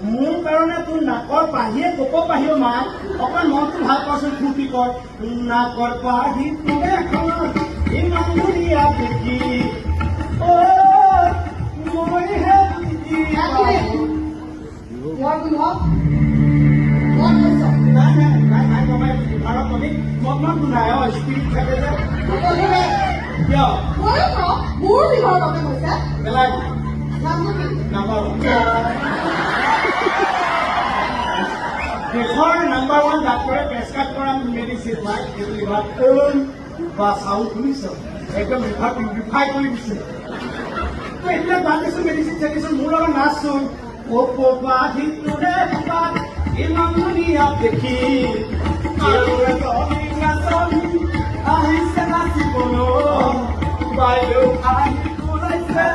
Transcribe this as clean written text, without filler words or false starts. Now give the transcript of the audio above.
মোৰ কাৰণে তোৰ নাকৰ পাহিয়ে কপ পাহিও মাৰ অকণ মনটো ভাল পাচোন ফূৰ্তি কৰ নাকৰ পাহি তোৰে ইমান ধুনীয়া দেখি মইহে স্পিৰিট থাকে যে কিয় মোৰ বিহৰ বাবে কৈছে দেশৰ নাম্বাৰ 1 ডাক্তৰে প্ৰেছক্ৰাইব কৰা মেডিচিন লিভাৰ বা চাউল শুনিছ একদম লিভাৰ পিউৰিফাই কৰি দিছে এইবিলাক বাদ দিছো মেডিচিন চেডিচিন মোৰ লগত নাচোন ইমান ধুনীয়া দেখি আহিছে নাচিবলৈ বাইদেউ আহি ওলাইছে